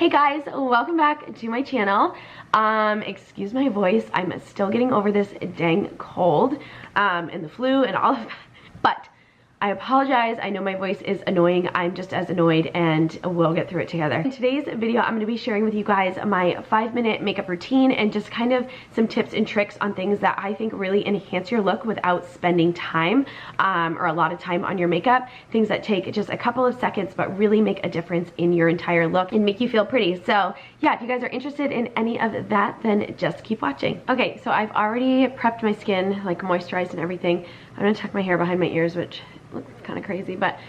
Hey guys, welcome back to my channel. Excuse my voice, I'm still getting over this dang cold and the flu and all of that, but I apologize. I know my voice is annoying. I'm just as annoyed, and we'll get through it together. In today's video, I'm going to be sharing with you guys my 5-minute makeup routine and just kind of some tips and tricks on things that I think really enhance your look without spending time or a lot of time on your makeup. Things that take just a couple of seconds but really make a difference in your entire look and make you feel pretty. So yeah, if you guys are interested in any of that, then just keep watching. Okay, so I've already prepped my skin, like moisturized and everything. I'm going to tuck my hair behind my ears, which looks kind of crazy, but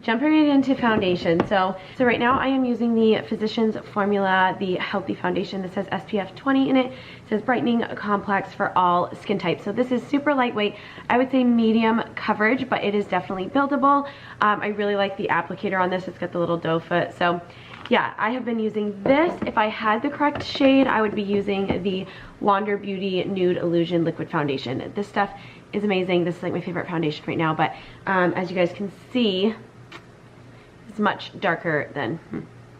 jumping right into foundation. So right now I am using the Physicians Formula, the Healthy Foundation. This says SPF 20 in it. It says brightening complex for all skin types. So this is super lightweight. I would say medium coverage, but it is definitely buildable. I really like the applicator on this. It's got the little doe foot. So yeah, I have been using this. If I had the correct shade, I would be using the Wander Beauty Nude Illusion Liquid Foundation. This stuff is amazing. This is like my favorite foundation right now, but as you guys can see, it's much darker than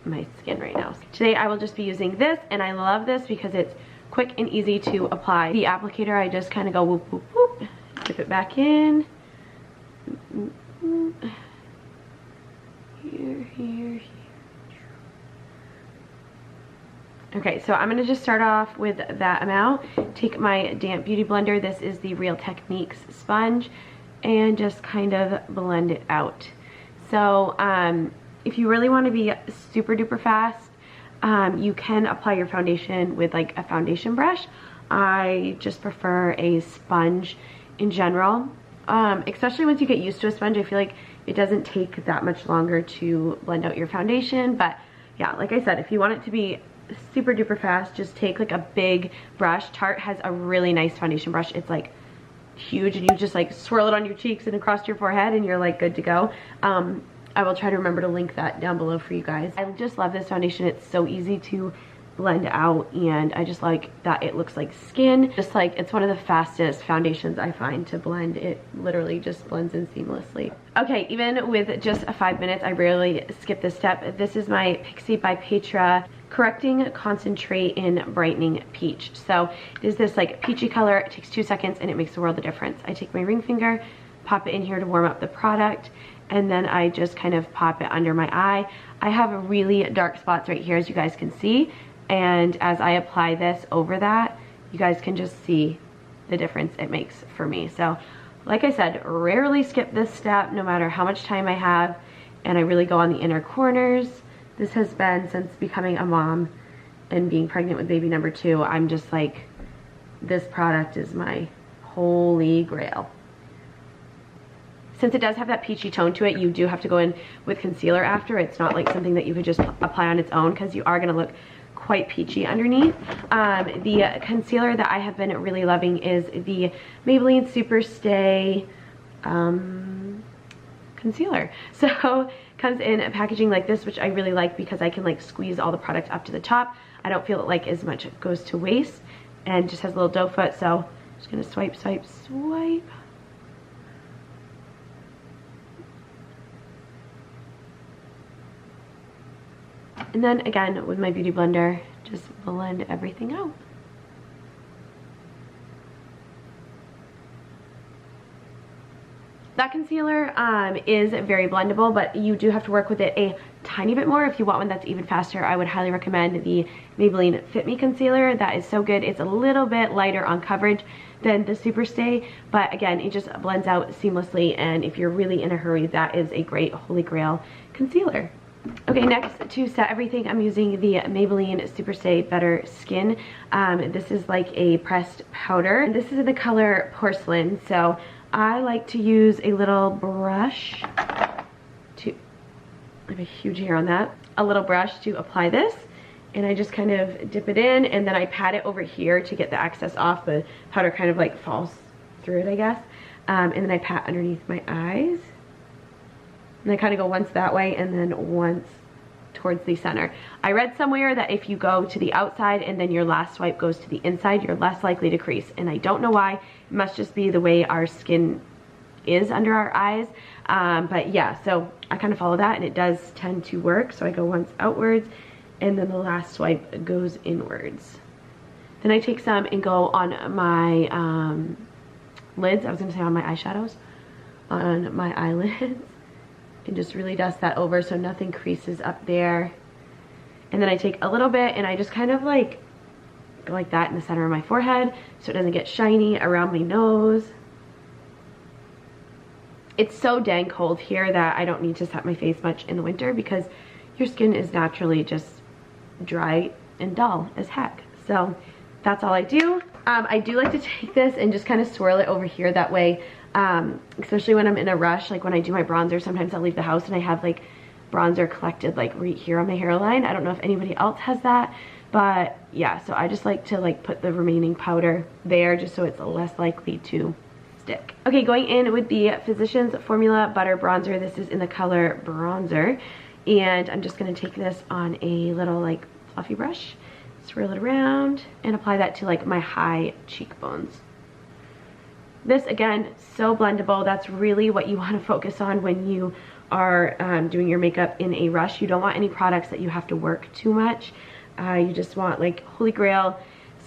my skin right now. Today I will just be using this, and I love this because it's quick and easy to apply. The applicator, I just kind of go whoop, whoop, whoop, dip it back in. Here, here, here. Okay, so I'm gonna just start off with that amount. Take my damp beauty blender. This is the Real Techniques sponge, and just kind of blend it out. So if you really want to be super duper fast, you can apply your foundation with like a foundation brush. I just prefer a sponge in general, especially once you get used to a sponge. I feel like it doesn't take that much longer to blend out your foundation. But yeah, like I said, if you want it to be super duper fast, just take like a big brush. Tarte has a really nice foundation brush. It's like huge, and you just like swirl it on your cheeks and across your forehead, and you're like good to go. I will try to remember to link that down below for you guys. I just love this foundation. It's so easy to blend out, and I just like that it looks like skin. Just like, it's one of the fastest foundations I find to blend. It literally just blends in seamlessly. Okay, even with just 5 minutes, I rarely skip this step. This is my Pixi by Petra Correcting Concentrate in Brightening Peach. So it is this like peachy color. It takes 2 seconds and it makes a world of difference. I take my ring finger, pop it in here to warm up the product, and then I just kind of pop it under my eye. I have really dark spots right here, as you guys can see, and as I apply this over that, you guys can just see the difference it makes for me. So like I said, rarely skip this step no matter how much time I have, and I really go on the inner corners. This has been since becoming a mom and being pregnant with baby number 2. I'm just like, this product is my holy grail. Since it does have that peachy tone to it, you do have to go in with concealer after. It's not like something that you could just apply on its own, because you are going to look quite peachy underneath. The concealer that I have been really loving is the Maybelline Superstay concealer. So comes in a packaging like this, which I really like because I can like squeeze all the product up to the top. I don't feel like as much goes to waste, and just has a little doe foot. So I'm just gonna swipe, swipe, swipe. And then again with my beauty blender, just blend everything out. That concealer is very blendable, but you do have to work with it a tiny bit more. If you want one that's even faster, I would highly recommend the Maybelline Fit Me concealer. That is so good. It's a little bit lighter on coverage than the Superstay, but again, it just blends out seamlessly, and if you're really in a hurry, that is a great holy grail concealer. Okay, next, to set everything, I'm using the Maybelline Superstay Better Skin. This is like a pressed powder. This is in the color Porcelain, so I like to use a little brush to, I have a huge hair on that, a little brush to apply this, and I just kind of dip it in, and then I pat it over here to get the excess off. The powder kind of like falls through it, I guess, and then I pat underneath my eyes, and I kind of go once that way and then once towards the center. I read somewhere that if you go to the outside and then your last swipe goes to the inside, you're less likely to crease, and I don't know why. It must just be the way our skin is under our eyes, but yeah, so I kind of follow that, and it does tend to work. So I go once outwards and then the last swipe goes inwards. Then I take some and go on my lids. I was gonna say on my eyeshadows, on my eyelids, and just really dust that over so nothing creases up there. And then I take a little bit and I just kind of like go like that in the center of my forehead so it doesn't get shiny around my nose. It's so dang cold here that I don't need to set my face much in the winter because your skin is naturally just dry and dull as heck. So that's all I do. I do like to take this and just kind of swirl it over here. That way, especially when I'm in a rush, like when I do my bronzer, sometimes I'll leave the house and I have like bronzer collected like right here on my hairline. I don't know if anybody else has that, but yeah, so I just like to like put the remaining powder there just so it's less likely to stick. Okay, going in with the Physicians Formula Butter Bronzer. This is in the color Bronzer, and I'm just gonna take this on a little like fluffy brush, swirl it around, and apply that to like my high cheekbones. This, again, so blendable. That's really what you want to focus on when you are doing your makeup in a rush. You don't want any products that you have to work too much. You just want like holy grail,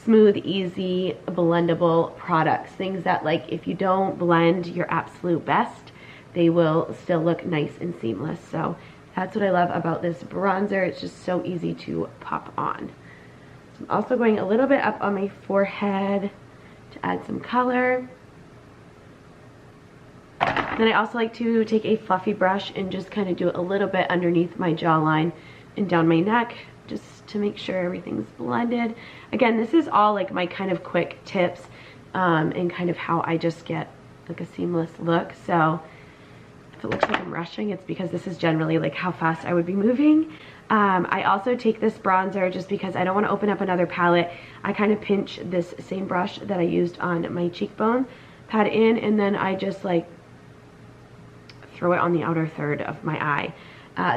smooth, easy, blendable products. Things that like if you don't blend your absolute best, they will still look nice and seamless. So that's what I love about this bronzer. It's just so easy to pop on. I'm also going a little bit up on my forehead to add some color. Then I also like to take a fluffy brush and just kind of do a little bit underneath my jawline and down my neck just to make sure everything's blended. Again, this is all like my kind of quick tips and kind of how I just get like a seamless look. So if it looks like I'm rushing, it's because this is generally like how fast I would be moving. I also take this bronzer just because I don't want to open up another palette. I kind of pinch this same brush that I used on my cheekbone, pat in, and then I just like throw it on the outer third of my eye.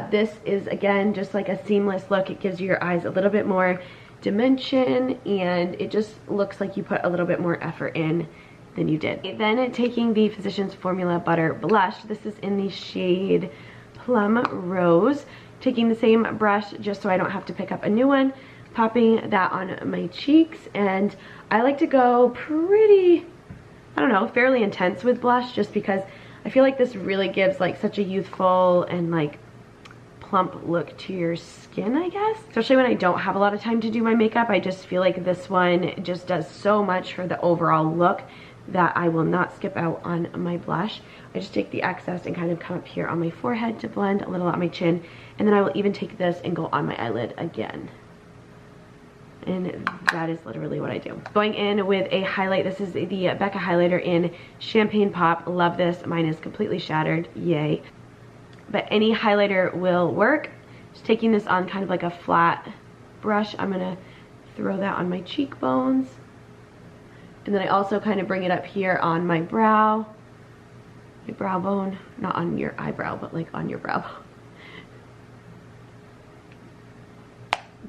This is, again, just like a seamless look. It gives your eyes a little bit more dimension, and it just looks like you put a little bit more effort in than you did. Then taking the Physicians Formula Butter Blush. This is in the shade Plum Rose. Taking the same brush just so I don't have to pick up a new one, popping that on my cheeks, and I like to go pretty, I don't know, fairly intense with blush just because I feel like this really gives like such a youthful and like plump look to your skin, I guess. Especially when I don't have a lot of time to do my makeup, I just feel like this one just does so much for the overall look that I will not skip out on my blush. I just take the excess and kind of come up here on my forehead to blend a little on my chin, and then I will even take this and go on my eyelid again. And that is literally what I do. Going in with a highlight. This is the Becca highlighter in Champagne Pop. Love this. Mine is completely shattered. Yay. But any highlighter will work. Just taking this on kind of like a flat brush. I'm going to throw that on my cheekbones. And then I also kind of bring it up here on my brow. My brow bone. Not on your eyebrow, but like on your brow bone.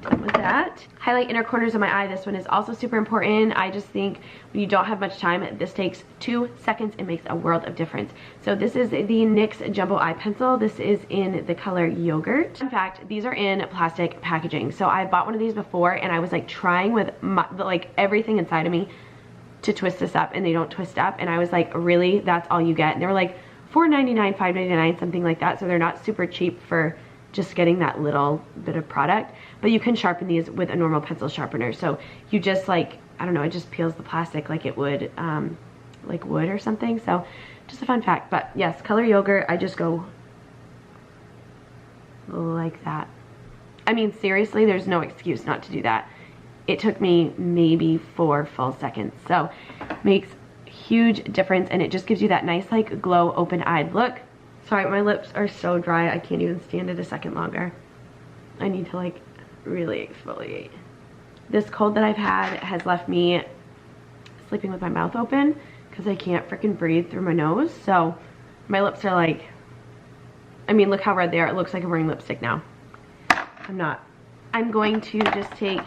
Done with that. Highlight inner corners of my eye. This one is also super important. I just think when you don't have much time, this takes 2 seconds. It makes a world of difference. So this is the NYX Jumbo Eye Pencil. This is in the color Yogurt. In fact, these are in plastic packaging. So I bought one of these before and I was like trying with like everything inside of me to twist this up, and they don't twist up. And I was like, really? That's all you get? And they were like $4.99, $5.99, something like that. So they're not super cheap for just getting that little bit of product, but you can sharpen these with a normal pencil sharpener. So you just like, I don't know, it just peels the plastic like it would, like wood or something. So just a fun fact. But yes, color Yogurt, I just go like that. I mean, seriously, there's no excuse not to do that. It took me maybe 4 full seconds. So makes huge difference, and it just gives you that nice like glow, open-eyed look. Sorry, my lips are so dry, I can't even stand it a second longer. I need to like really exfoliate. This cold that I've had has left me sleeping with my mouth open because I can't freaking breathe through my nose. So my lips are like, I mean, look how red they are. It looks like I'm wearing lipstick now. I'm not. I'm going to just take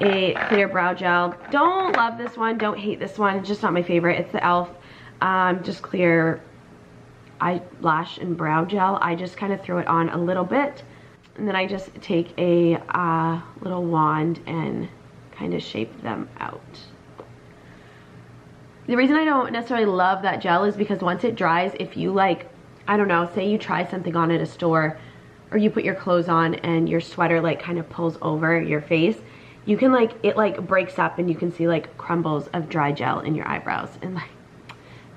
a clear brow gel. Don't love this one, don't hate this one. It's just not my favorite. It's the e.l.f. Just clear eyelash and brow gel. I just kind of throw it on a little bit. and then I just take a little wand and kind of shape them out. The reason I don't necessarily love that gel is because once it dries, if you like, I don't know, say you try something on at a store, or you put your clothes on and your sweater like kind of pulls over your face, you can like, it like breaks up and you can see like crumbles of dry gel in your eyebrows, and like,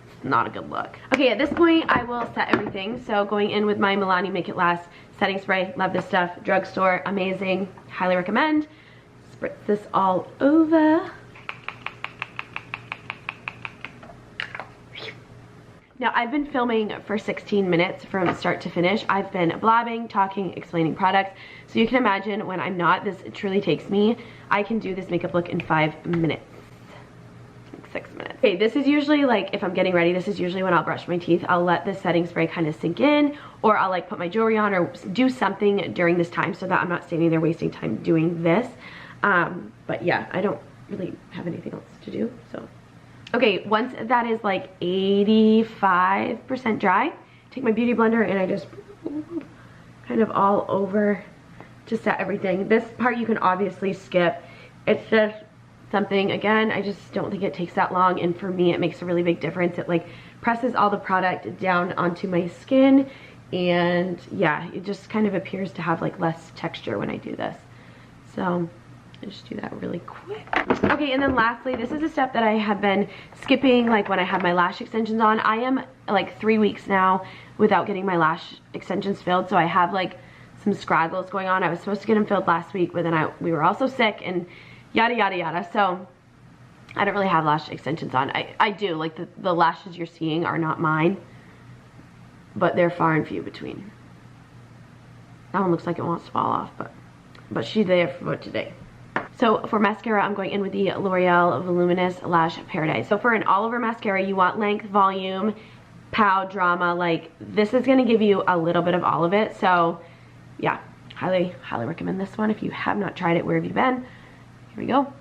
it's not a good look. Okay, at this point I will set everything. So going in with my Milani Make It Last setting spray, love this stuff, drugstore, amazing, highly recommend. Spritz this all over. Now, I've been filming for 16 minutes from start to finish. I've been blabbing, talking, explaining products. So you can imagine when I'm not, this truly takes me, I can do this makeup look in 5 minutes. 6 minutes. Okay, this is usually like, if I'm getting ready, this is usually when I'll brush my teeth. I'll let the setting spray kind of sink in, or I'll like put my jewelry on or do something during this time so that I'm not standing there wasting time doing this. But yeah, I don't really have anything else to do, so. Okay, once that is like 85% dry, take my beauty blender and I just kind of all over to set everything. This part you can obviously skip. It's just something, again, I just don't think it takes that long, and for me it makes a really big difference. It like presses all the product down onto my skin, and yeah, it just kind of appears to have like less texture when I do this. So I just do that really quick. Okay, and then lastly, this is a step that I have been skipping like when I have my lash extensions on. I am like 3 weeks now without getting my lash extensions filled, so I have like some scraggles going on. I was supposed to get them filled last week, but then we were also sick and yada yada yada, so I don't really have lash extensions on. I do, like the lashes you're seeing are not mine, but they're far and few between. That one looks like it wants to fall off, but she's there for today. So for mascara, I'm going in with the L'Oreal Voluminous Lash Paradise. So for an all-over mascara, you want length, volume, pow, drama. Like, this is going to give you a little bit of all of it. So yeah, highly recommend this one. If you have not tried it, where have you been? Here we go.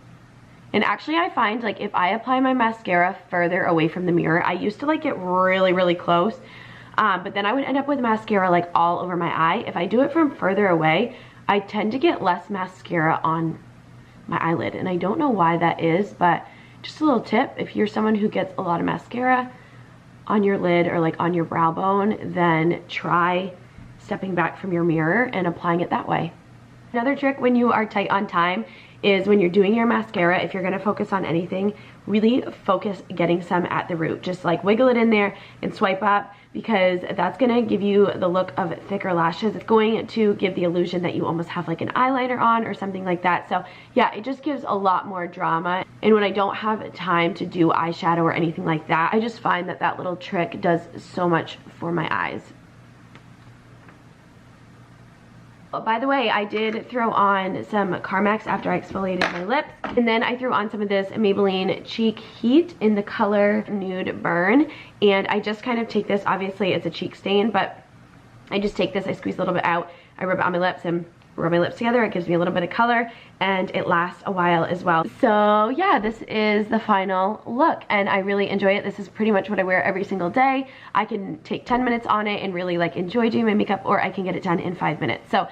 And actually, I find like if I apply my mascara further away from the mirror, I used to like get really close, but then I would end up with mascara like all over my eye. If I do it from further away, I tend to get less mascara on my eyelid, and I don't know why that is, but just a little tip: if you're someone who gets a lot of mascara on your lid or like on your brow bone, then try stepping back from your mirror and applying it that way. Another trick when you are tight on time is when you're doing your mascara, if you're going to focus on anything, really focus getting some at the root. Just like wiggle it in there and swipe up, because that's going to give you the look of thicker lashes. It's going to give the illusion that you almost have like an eyeliner on or something like that. So yeah, it just gives a lot more drama. And when I don't have time to do eyeshadow or anything like that, I just find that that little trick does so much for my eyes. By the way, I did throw on some Carmex after I exfoliated my lips, and then I threw on some of this Maybelline Cheek Heat in the color Nude Burn, and I just kind of take this, obviously it's a cheek stain, but I just take this, I squeeze a little bit out, I rub it on my lips and rub my lips together. It gives me a little bit of color, and it lasts a while as well. So yeah, this is the final look, and I really enjoy it. This is pretty much what I wear every single day. I can take 10 minutes on it and really like enjoy doing my makeup, or I can get it done in 5 minutes. So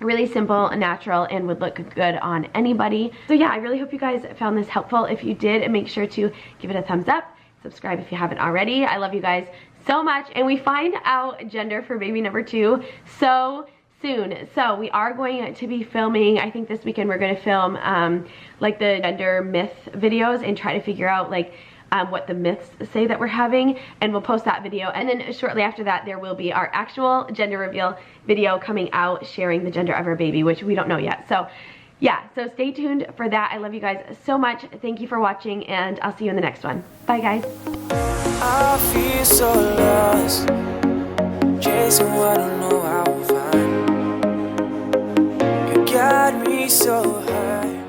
really simple, natural, and would look good on anybody. So yeah, I really hope you guys found this helpful. If you did, make sure to give it a thumbs up, subscribe if you haven't already. I love you guys so much, and we find out gender for baby number 2 so soon. So we are going to be filming, I think this weekend we're going to film like the gender myth videos and try to figure out like what the myths say that we're having, and we'll post that video. And then shortly after that, there will be our actual gender reveal video coming out, sharing the gender of our baby, which we don't know yet. So yeah, so stay tuned for that. I love you guys so much. Thank you for watching, and I'll see you in the next one. Bye guys. I feel so lost, chasing what I know I will find. You got me so high.